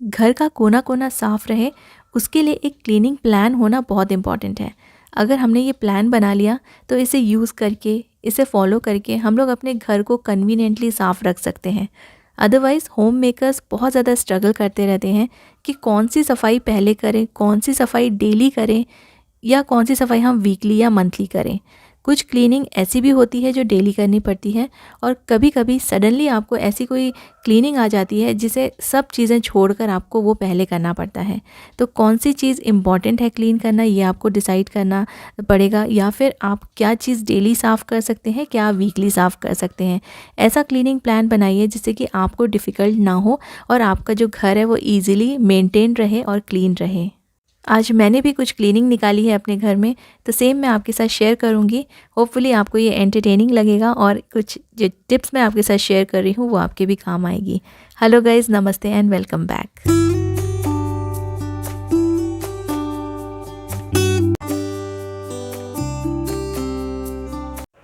घर का कोना कोना साफ़ रहे, उसके लिए एक क्लीनिंग प्लान होना बहुत इम्पॉर्टेंट है। अगर हमने ये प्लान बना लिया तो इसे यूज़ करके, इसे फॉलो करके हम लोग अपने घर को कन्वीनियंटली साफ़ रख सकते हैं। अदरवाइज़ होम मेकर्स बहुत ज़्यादा स्ट्रगल करते रहते हैं कि कौन सी सफाई पहले करें, कौन सी सफाई डेली करें या कौन सी सफाई हम वीकली या मंथली करें। कुछ क्लीनिंग ऐसी भी होती है जो डेली करनी पड़ती है, और कभी कभी सडनली आपको ऐसी कोई क्लीनिंग आ जाती है जिसे सब चीज़ें छोड़कर आपको वो पहले करना पड़ता है। तो कौन सी चीज़ इम्पॉर्टेंट है क्लीन करना, ये आपको डिसाइड करना पड़ेगा, या फिर आप क्या चीज़ डेली साफ़ कर सकते हैं, क्या वीकली साफ़ कर सकते हैं। ऐसा क्लीनिंग प्लान बनाइए जिससे कि आपको डिफ़िकल्ट ना हो और आपका जो घर है वो ईज़िली मेंटेन रहे और क्लीन रहे। आज मैंने भी कुछ क्लीनिंग निकाली है अपने घर में, तो सेम मैं आपके साथ शेयर करूँगी। होपफुली आपको ये एंटरटेनिंग लगेगा और कुछ जो टिप्स मैं आपके साथ शेयर कर रही हूँ वो आपके भी काम आएगी। हेलो गाइज़, नमस्ते एंड वेलकम बैक।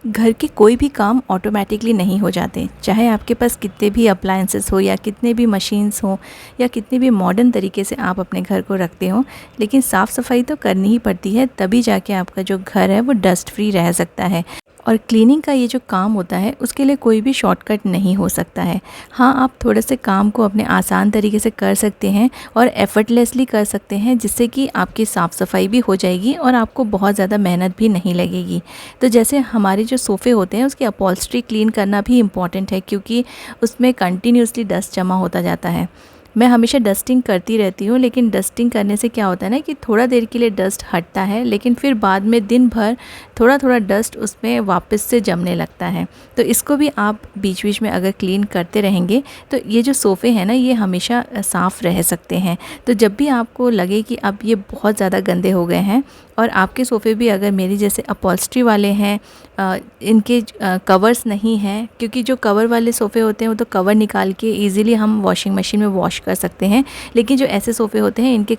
घर के कोई भी काम ऑटोमेटिकली नहीं हो जाते, चाहे आपके पास कितने भी अप्लायंसेस हो या कितने भी मशीन्स हो या कितने भी मॉडर्न तरीके से आप अपने घर को रखते हो, लेकिन साफ़ सफाई तो करनी ही पड़ती है, तभी जाके आपका जो घर है वो डस्ट फ्री रह सकता है। और क्लीनिंग का ये जो काम होता है उसके लिए कोई भी शॉर्टकट नहीं हो सकता है। हाँ, आप थोड़े से काम को अपने आसान तरीके से कर सकते हैं और एफर्टलेसली कर सकते हैं, जिससे कि आपकी साफ़ सफाई भी हो जाएगी और आपको बहुत ज़्यादा मेहनत भी नहीं लगेगी। तो जैसे हमारे जो सोफ़े होते हैं उसकी अपॉल्स्ट्री क्लीन करना भी इम्पॉर्टेंट है, क्योंकि उसमें कंटिन्यूसली डस्ट जमा होता जाता है। मैं हमेशा डस्टिंग करती रहती हूँ, लेकिन डस्टिंग करने से क्या होता है ना कि थोड़ा देर के लिए डस्ट हटता है, लेकिन फिर बाद में दिन भर थोड़ा थोड़ा डस्ट उसमें वापस से जमने लगता है। तो इसको भी आप बीच बीच में अगर क्लीन करते रहेंगे तो ये जो सोफ़े हैं ना, ये हमेशा साफ़ रह सकते हैं। तो जब भी आपको लगे कि अब ये बहुत ज़्यादा गंदे हो गए हैं, और आपके सोफ़े भी अगर मेरी जैसे अपॉल्स्ट्री वाले हैं, इनके कवर्स नहीं हैं, क्योंकि जो कवर वाले सोफ़े होते हैं वो तो कवर निकाल के इजीली हम वॉशिंग मशीन में वॉश कर सकते हैं, लेकिन जो ऐसे सोफ़े होते हैं इनके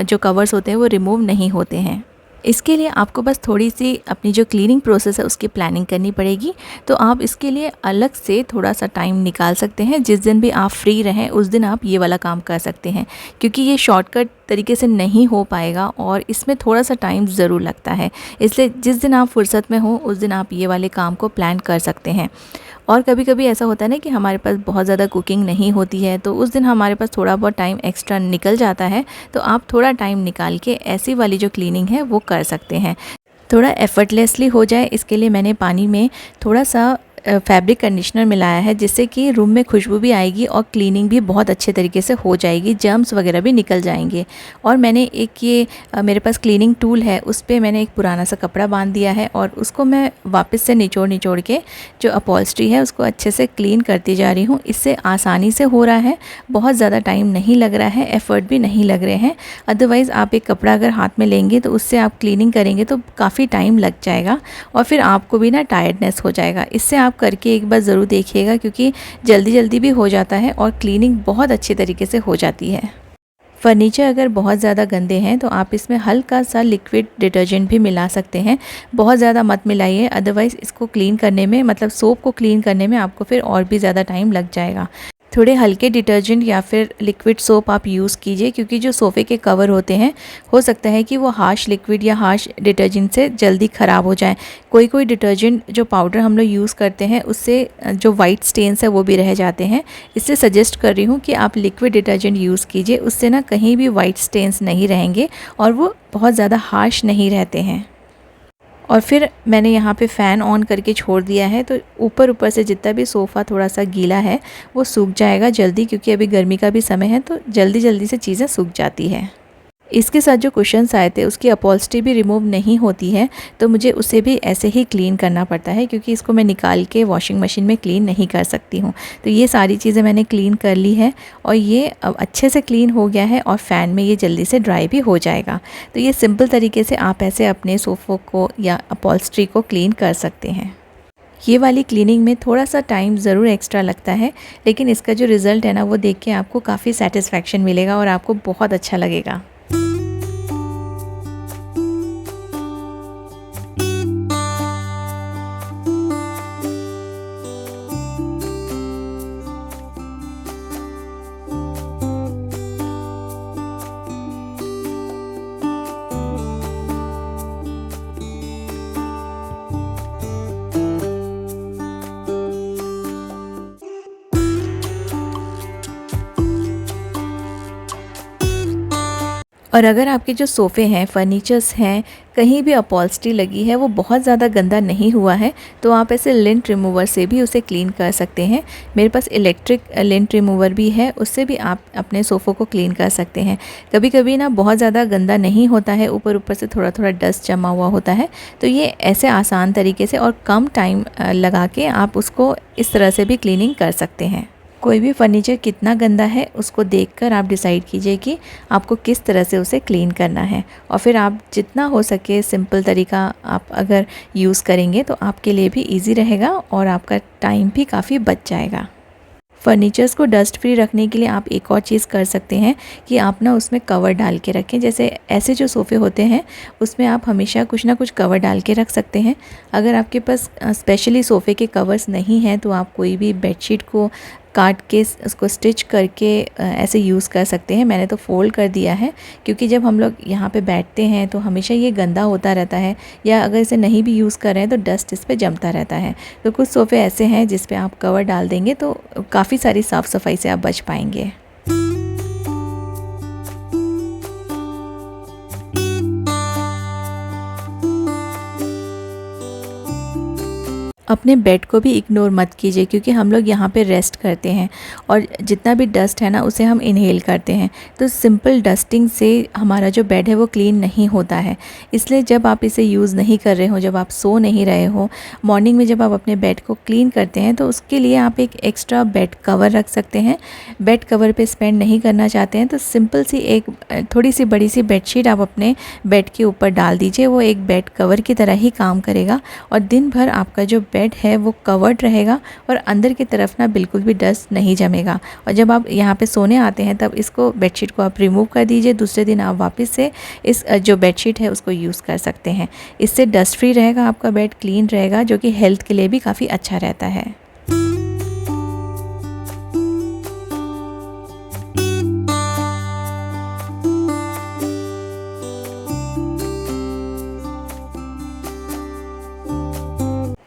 जो कवर्स होते हैं वो रिमूव नहीं होते हैं। इसके लिए आपको बस थोड़ी सी अपनी जो क्लीनिंग प्रोसेस है उसकी प्लानिंग करनी पड़ेगी। तो आप इसके लिए अलग से थोड़ा सा टाइम निकाल सकते हैं। जिस दिन भी आप फ्री रहें उस दिन आप ये वाला काम कर सकते हैं, क्योंकि ये शॉर्टकट तरीके से नहीं हो पाएगा और इसमें थोड़ा सा टाइम ज़रूर लगता है। इसलिए जिस दिन आप फुर्सत में हो उस दिन आप ये वाले काम को प्लान कर सकते हैं। और कभी कभी ऐसा होता है ना कि हमारे पास बहुत ज़्यादा कुकिंग नहीं होती है, तो उस दिन हमारे पास थोड़ा बहुत टाइम एक्स्ट्रा निकल जाता है, तो आप थोड़ा टाइम निकाल के ऐसी वाली जो क्लीनिंग है वो कर सकते हैं। थोड़ा एफर्टलेसली हो जाए इसके लिए मैंने पानी में थोड़ा सा फैब्रिक कंडीशनर मिलाया है, जिससे कि रूम में खुशबू भी आएगी और क्लीनिंग भी बहुत अच्छे तरीके से हो जाएगी, जर्म्स वगैरह भी निकल जाएंगे। और मैंने एक ये मेरे पास क्लीनिंग टूल है, उस पर मैंने एक पुराना सा कपड़ा बांध दिया है और उसको मैं वापस से निचोड़ निचोड़ के जो अपॉल्स्ट्री है उसको अच्छे से क्लीन करती जा रही हूँ। इससे आसानी से हो रहा है, बहुत ज़्यादा टाइम नहीं लग रहा है, एफ़र्ट भी नहीं लग रहे हैं। अदरवाइज़ आप एक कपड़ा अगर हाथ में लेंगे तो उससे आप क्लीनिंग करेंगे तो काफ़ी टाइम लग जाएगा और फिर आपको भी ना टायर्डनेस हो जाएगा। इससे आप करके एक बार ज़रूर देखिएगा, क्योंकि जल्दी जल्दी भी हो जाता है और क्लीनिंग बहुत अच्छे तरीके से हो जाती है। फर्नीचर अगर बहुत ज़्यादा गंदे हैं तो आप इसमें हल्का सा लिक्विड डिटर्जेंट भी मिला सकते हैं। बहुत ज़्यादा मत मिलाइए, अदरवाइज़ इसको क्लीन करने में, मतलब सोप को क्लीन करने में आपको फिर और भी ज़्यादा टाइम लग जाएगा। थोड़े हल्के डिटर्जेंट या फिर लिक्विड सोप आप यूज़ कीजिए, क्योंकि जो सोफ़े के कवर होते हैं हो सकता है कि वो हार्श लिक्विड या हार्श डिटर्जेंट से जल्दी ख़राब हो जाएं। कोई कोई डिटर्जेंट जो पाउडर हम लोग यूज़ करते हैं उससे जो वाइट स्टेन्स है वो भी रह जाते हैं। इससे सजेस्ट कर रही हूँ कि आप लिक्विड डिटर्जेंट यूज़ कीजिए, उससे ना कहीं भी वाइट स्टेन्स नहीं रहेंगे और वो बहुत ज़्यादा हार्श नहीं रहते हैं। और फिर मैंने यहाँ पे फ़ैन ऑन करके छोड़ दिया है, तो ऊपर ऊपर से जितना भी सोफ़ा थोड़ा सा गीला है वो सूख जाएगा जल्दी, क्योंकि अभी गर्मी का भी समय है तो जल्दी जल्दी से चीज़ें सूख जाती है। इसके साथ जो कुशन्स आए थे उसकी अपॉल्स्ट्री भी रिमूव नहीं होती है, तो मुझे उसे भी ऐसे ही क्लीन करना पड़ता है, क्योंकि इसको मैं निकाल के वॉशिंग मशीन में क्लीन नहीं कर सकती हूँ। तो ये सारी चीज़ें मैंने क्लीन कर ली है और ये अब अच्छे से क्लीन हो गया है और फ़ैन में ये जल्दी से ड्राई भी हो जाएगा। तो ये सिंपल तरीके से आप ऐसे अपने सोफ़ों को या अपॉल्स्ट्री को क्लीन कर सकते हैं। ये वाली क्लीनिंग में थोड़ा सा टाइम ज़रूर एक्स्ट्रा लगता है, लेकिन इसका जो रिज़ल्ट है ना वो देख के आपको काफ़ी सेटिस्फैक्शन मिलेगा और आपको बहुत अच्छा लगेगा। और अगर आपके जो सोफ़े हैं, फर्नीचर्स हैं, कहीं भी अपॉल्स्ट्री लगी है वो बहुत ज़्यादा गंदा नहीं हुआ है, तो आप ऐसे लिंट रिमूवर से भी उसे क्लीन कर सकते हैं। मेरे पास इलेक्ट्रिक लिंट रिमूवर भी है, उससे भी आप अपने सोफ़ों को क्लीन कर सकते हैं। कभी कभी ना बहुत ज़्यादा गंदा नहीं होता है, ऊपर ऊपर से थोड़ा थोड़ा डस्ट जमा हुआ होता है, तो ये ऐसे आसान तरीके से और कम टाइम लगा के आप उसको इस तरह से भी क्लीनिंग कर सकते हैं। कोई भी फर्नीचर कितना गंदा है उसको देखकर आप डिसाइड कीजिए कि आपको किस तरह से उसे क्लीन करना है, और फिर आप जितना हो सके सिंपल तरीका आप अगर यूज़ करेंगे तो आपके लिए भी इजी रहेगा और आपका टाइम भी काफ़ी बच जाएगा। फर्नीचर्स को डस्ट फ्री रखने के लिए आप एक और चीज़ कर सकते हैं कि आप ना उसमें कवर डाल के रखें। जैसे ऐसे जो सोफ़े होते हैं उसमें आप हमेशा कुछ ना कुछ कवर डाल के रख सकते हैं। अगर आपके पास स्पेशली सोफ़े के कवर्स नहीं हैं तो आप कोई भी बेडशीट को काट के उसको स्टिच करके ऐसे यूज़ कर सकते हैं। मैंने तो फ़ोल्ड कर दिया है, क्योंकि जब हम लोग यहाँ पे बैठते हैं तो हमेशा ये गंदा होता रहता है, या अगर इसे नहीं भी यूज़ कर रहे हैं तो डस्ट इस पे जमता रहता है। तो कुछ सोफ़े ऐसे हैं जिस पे आप कवर डाल देंगे तो काफ़ी सारी साफ़ सफाई से आप बच पाएंगे। अपने बेड को भी इग्नोर मत कीजिए, क्योंकि हम लोग यहाँ पे रेस्ट करते हैं और जितना भी डस्ट है ना उसे हम इनहेल करते हैं, तो सिंपल डस्टिंग से हमारा जो बेड है वो क्लीन नहीं होता है। इसलिए जब आप इसे यूज़ नहीं कर रहे हो, जब आप सो नहीं रहे हो, मॉर्निंग में जब आप अपने बेड को क्लीन करते हैं तो उसके लिए आप एक एक्स्ट्रा बेड कवर रख सकते हैं। बेड कवर पर स्पेंड नहीं करना चाहते हैं तो सिंपल सी एक थोड़ी सी बड़ी सी बेडशीट आप अपने बेड के ऊपर डाल दीजिए, वो एक बेड कवर की तरह ही काम करेगा और दिन भर आपका जो बेड है वो कवर्ड रहेगा और अंदर की तरफ ना बिल्कुल भी डस्ट नहीं जमेगा। और जब आप यहाँ पे सोने आते हैं तब इसको बेडशीट को आप रिमूव कर दीजिए, दूसरे दिन आप वापस से इस जो बेडशीट है उसको यूज़ कर सकते हैं। इससे डस्ट फ्री रहेगा, आपका बेड क्लीन रहेगा, जो कि हेल्थ के लिए भी काफ़ी अच्छा रहता है।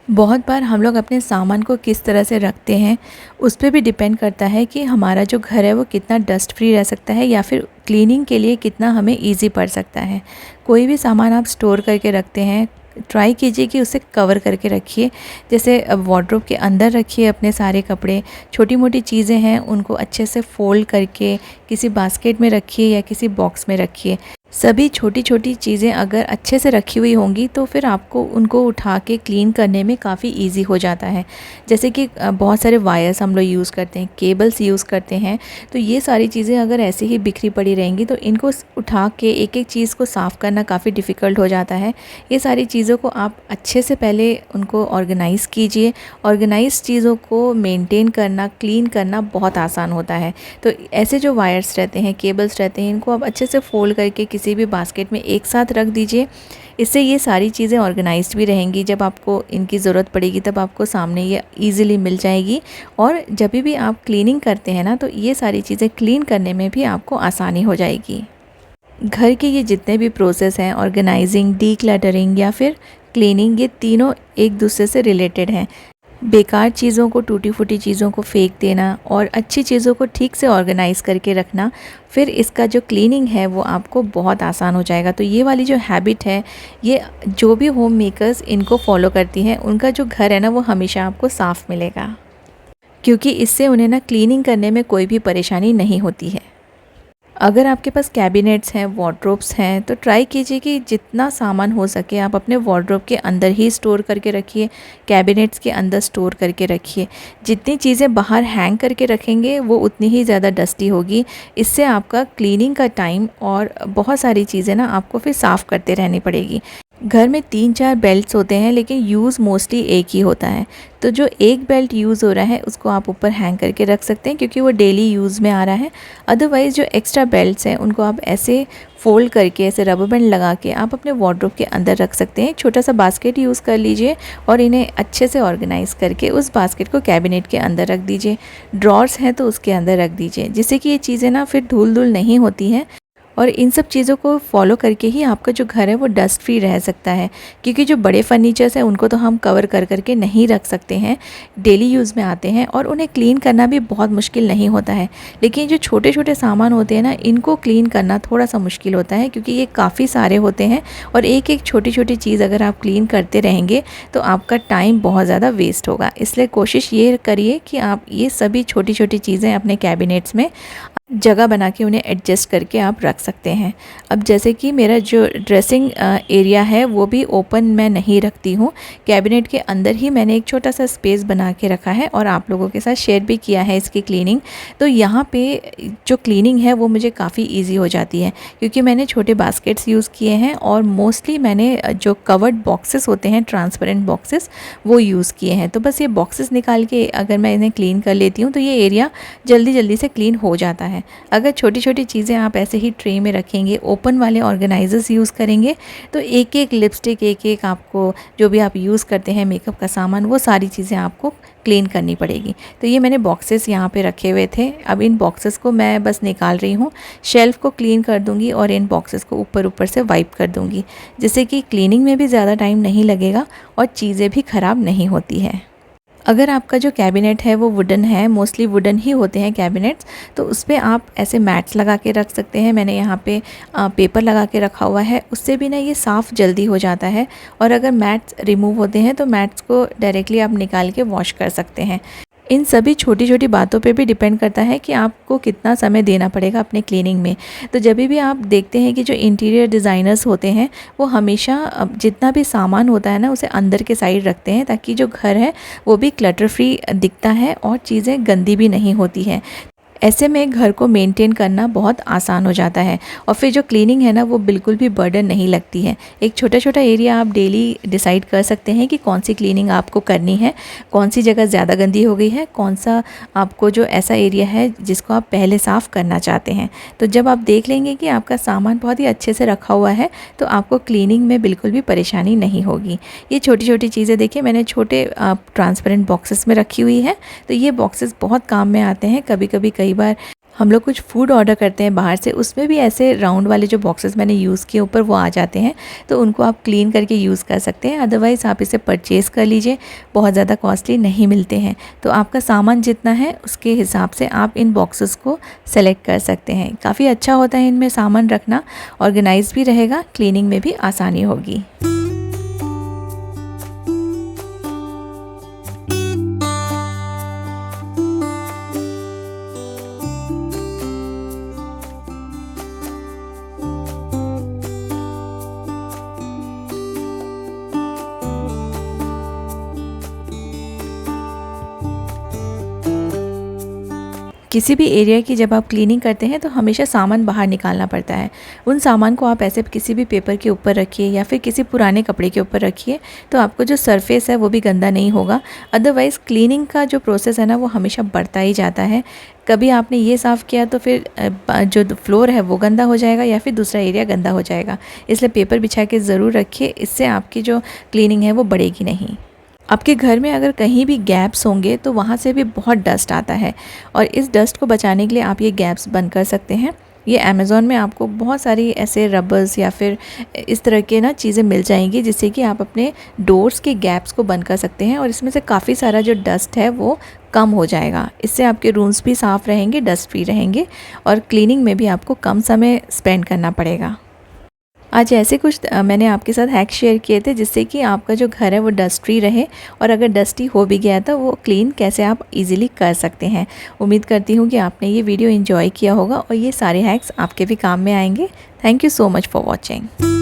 बहुत बार हम लोग अपने सामान को किस तरह से रखते हैं उस पे भी डिपेंड करता है कि हमारा जो घर है वो कितना डस्ट फ्री रह सकता है या फिर क्लीनिंग के लिए कितना हमें इजी पड़ सकता है। कोई भी सामान आप स्टोर करके रखते हैं, ट्राई कीजिए कि उसे कवर करके रखिए। जैसे वार्डरोब के अंदर रखिए अपने सारे कपड़े, छोटी मोटी चीज़ें हैं उनको अच्छे से फ़ोल्ड करके किसी बास्केट में रखिए या किसी बॉक्स में रखिए। सभी छोटी छोटी चीज़ें अगर अच्छे से रखी हुई होंगी तो फिर आपको उनको उठा के क्लीन करने में काफ़ी इजी हो जाता है। जैसे कि बहुत सारे वायर्स हम लोग यूज़ करते हैं, केबल्स यूज़ करते हैं, तो ये सारी चीज़ें अगर ऐसे ही बिखरी पड़ी रहेंगी तो इनको उठा के एक एक चीज़ को साफ़ करना काफ़ी डिफ़िकल्ट हो जाता है। ये सारी चीज़ों को आप अच्छे से पहले उनको ऑर्गेनाइज़ कीजिए। ऑर्गेनाइज़ चीज़ों को मेंटेन करना, क्लीन करना बहुत आसान होता है। तो ऐसे जो वायर्स रहते हैं, केबल्स रहते हैं, इनको आप अच्छे से फ़ोल्ड करके किसी भी बास्केट में एक साथ रख दीजिए। इससे ये सारी चीज़ें ऑर्गेनाइज्ड भी रहेंगी। जब आपको इनकी ज़रूरत पड़ेगी तब आपको सामने ये इजीली मिल जाएगी, और जब भी आप क्लीनिंग करते हैं ना तो ये सारी चीज़ें क्लीन करने में भी आपको आसानी हो जाएगी। घर के ये जितने भी प्रोसेस हैं, ऑर्गेनाइजिंग, डीक्लटरिंग या फिर क्लीनिंग, ये तीनों एक दूसरे से रिलेटेड हैं। बेकार चीज़ों को, टूटी फूटी चीज़ों को फेंक देना और अच्छी चीज़ों को ठीक से ऑर्गेनाइज़ करके रखना, फिर इसका जो क्लीनिंग है वो आपको बहुत आसान हो जाएगा। तो ये वाली जो हैबिट है, ये जो भी होम मेकर्स इनको फॉलो करती हैं उनका जो घर है ना वो हमेशा आपको साफ़ मिलेगा, क्योंकि इससे उन्हें ना क्लीनिंग करने में कोई भी परेशानी नहीं होती है। अगर आपके पास कैबिनेट्स हैं, वार्डरोब्स हैं, तो ट्राई कीजिए कि जितना सामान हो सके आप अपने वार्डरोब के अंदर ही स्टोर करके रखिए, कैबिनेट्स के अंदर स्टोर करके रखिए। जितनी चीज़ें बाहर हैंग करके रखेंगे वो उतनी ही ज़्यादा डस्टी होगी। इससे आपका क्लीनिंग का टाइम और बहुत सारी चीज़ें ना आपको फिर साफ़ करते रहनी पड़ेगी। घर में 3-4 बेल्ट्स होते हैं लेकिन यूज़ मोस्टली एक ही होता है, तो जो एक बेल्ट यूज़ हो रहा है उसको आप ऊपर हैंग करके रख सकते हैं क्योंकि वो डेली यूज़ में आ रहा है। अदरवाइज़ जो एक्स्ट्रा बेल्ट्स हैं उनको आप ऐसे फ़ोल्ड करके, ऐसे रबर बैंड लगा के आप अपने वार्डरोब के अंदर रख सकते हैं। छोटा सा बास्केट यूज़ कर लीजिए और इन्हें अच्छे से ऑर्गेनाइज़ करके उस बास्केट को कैबिनेट के अंदर रख दीजिए। ड्रॉर्स हैं तो उसके अंदर रख दीजिए, जिससे कि ये चीज़ें ना फिर धूल धूल नहीं होती हैं और इन सब चीज़ों को फॉलो करके ही आपका जो घर है वो डस्ट फ्री रह सकता है, क्योंकि जो बड़े फर्नीचर्स हैं उनको तो हम कवर कर करके नहीं रख सकते हैं, डेली यूज़ में आते हैं और उन्हें क्लीन करना भी बहुत मुश्किल नहीं होता है। लेकिन जो छोटे छोटे सामान होते हैं ना, इनको क्लीन करना थोड़ा सा मुश्किल होता है, क्योंकि ये काफ़ी सारे होते हैं और एक एक छोटी छोटी चीज़ अगर आप क्लीन करते रहेंगे तो आपका टाइम बहुत ज़्यादा वेस्ट होगा। इसलिए कोशिश ये करिए कि आप ये सभी छोटी छोटी चीज़ें अपने कैबिनेट्स में जगह बना के उन्हें एडजस्ट करके आप रख सकते हैं। अब जैसे कि मेरा जो ड्रेसिंग एरिया है वो भी ओपन मैं नहीं रखती हूँ, कैबिनेट के अंदर ही मैंने एक छोटा सा स्पेस बना के रखा है और आप लोगों के साथ शेयर भी किया है इसकी क्लीनिंग। तो यहाँ पे जो क्लीनिंग है वो मुझे काफ़ी ईजी हो जाती है, क्योंकि मैंने छोटे बास्केट्स यूज़ किए हैं और मोस्टली मैंने जो कवर्ड बॉक्सेस होते हैं, ट्रांसपेरेंट बॉक्सेस, वो यूज़ किए हैं। तो बस ये बॉक्सेस निकाल के अगर मैं इन्हें क्लीन कर लेती हूँ तो ये एरिया जल्दी जल्दी से क्लीन हो जाता है। अगर छोटी छोटी चीज़ें आप ऐसे ही ट्रे में रखेंगे, ओपन वाले ऑर्गेनाइजर्स यूज़ करेंगे, तो एक एक लिपस्टिक, एक एक आपको जो भी आप यूज़ करते हैं मेकअप का सामान, वो सारी चीज़ें आपको क्लीन करनी पड़ेगी। तो ये मैंने बॉक्सेस यहाँ पे रखे हुए थे। अब इन बॉक्सेस को मैं बस निकाल रही हूँ, शेल्फ़ को क्लीन कर दूँगी और इन बॉक्सेस को ऊपर ऊपर से वाइप कर दूँगी, जिससे कि क्लीनिंग में भी ज़्यादा टाइम नहीं लगेगा और चीज़ें भी ख़राब नहीं होती हैं। अगर आपका जो कैबिनेट है वो वुडन है, मोस्टली वुडन ही होते हैं कैबिनेट्स, तो उस पर आप ऐसे मैट्स लगा के रख सकते हैं। मैंने यहाँ पे पेपर लगा के रखा हुआ है, उससे भी ना ये साफ़ जल्दी हो जाता है। और अगर मैट्स रिमूव होते हैं तो मैट्स को डायरेक्टली आप निकाल के वॉश कर सकते हैं। इन सभी छोटी छोटी बातों पे भी डिपेंड करता है कि आपको कितना समय देना पड़ेगा अपने क्लीनिंग में। तो जब भी आप देखते हैं कि जो इंटीरियर डिज़ाइनर्स होते हैं वो हमेशा जितना भी सामान होता है ना उसे अंदर के साइड रखते हैं, ताकि जो घर है वो भी क्लटर फ्री दिखता है और चीज़ें गंदी भी नहीं होती हैं। ऐसे में घर को मेंटेन करना बहुत आसान हो जाता है और फिर जो क्लीनिंग है ना वो बिल्कुल भी बर्डन नहीं लगती है। एक छोटा छोटा एरिया आप डेली डिसाइड कर सकते हैं कि कौन सी क्लीनिंग आपको करनी है, कौन सी जगह ज़्यादा गंदी हो गई है, कौन सा आपको जो ऐसा एरिया है जिसको आप पहले साफ़ करना चाहते हैं। तो जब आप देख लेंगे कि आपका सामान बहुत ही अच्छे से रखा हुआ है तो आपको क्लीनिंग में बिल्कुल भी परेशानी नहीं होगी। ये छोटी छोटी चीज़ें देखिए मैंने छोटे ट्रांसपेरेंट बॉक्सेस में रखी हुई है। तो ये बॉक्सेस बहुत काम में आते हैं। कभी कभी कई बार हम लोग कुछ फूड ऑर्डर करते हैं बाहर से, उसमें भी ऐसे राउंड वाले जो बॉक्सेस मैंने यूज़ किए ऊपर वो आ जाते हैं, तो उनको आप क्लीन करके यूज़ कर सकते हैं। अदरवाइज़ आप इसे परचेज़ कर लीजिए, बहुत ज़्यादा कॉस्टली नहीं मिलते हैं। तो आपका सामान जितना है उसके हिसाब से आप इन बॉक्सेस को सेलेक्ट कर सकते हैं। काफ़ी अच्छा होता है इनमें सामान रखना, ऑर्गेनाइज भी रहेगा, क्लीनिंग में भी आसानी होगी। किसी भी एरिया की जब आप क्लीनिंग करते हैं तो हमेशा सामान बाहर निकालना पड़ता है। उन सामान को आप ऐसे किसी भी पेपर के ऊपर रखिए या फिर किसी पुराने कपड़े के ऊपर रखिए, तो आपको जो सरफेस है वो भी गंदा नहीं होगा। अदरवाइज़ क्लीनिंग का जो प्रोसेस है ना वो हमेशा बढ़ता ही जाता है। कभी आपने ये साफ़ किया तो फिर जो फ्लोर है वो गंदा हो जाएगा या फिर दूसरा एरिया गंदा हो जाएगा। इसलिए पेपर बिछा के ज़रूर रखिए, इससे आपकी जो क्लीनिंग है वो बढ़ेगी नहीं। आपके घर में अगर कहीं भी गैप्स होंगे तो वहाँ से भी बहुत डस्ट आता है और इस डस्ट को बचाने के लिए आप ये गैप्स बंद कर सकते हैं। ये अमेज़ॉन में आपको बहुत सारी ऐसे रबर्स या फिर इस तरह के ना चीज़ें मिल जाएंगी जिससे कि आप अपने डोर्स के गैप्स को बंद कर सकते हैं और इसमें से काफ़ी सारा जो डस्ट है वो कम हो जाएगा। इससे आपके रूम्स भी साफ़ रहेंगे, डस्ट फ्री रहेंगे और क्लीनिंग में भी आपको कम समय स्पेंड करना पड़ेगा। आज ऐसे कुछ मैंने आपके साथ हैक शेयर किए थे जिससे कि आपका जो घर है वो डस्ट फ्री रहे और अगर डस्टी हो भी गया तो वो क्लीन कैसे आप इजीली कर सकते हैं। उम्मीद करती हूँ कि आपने ये वीडियो एंजॉय किया होगा और ये सारे हैक्स आपके भी काम में आएंगे। Thank you so much for watching.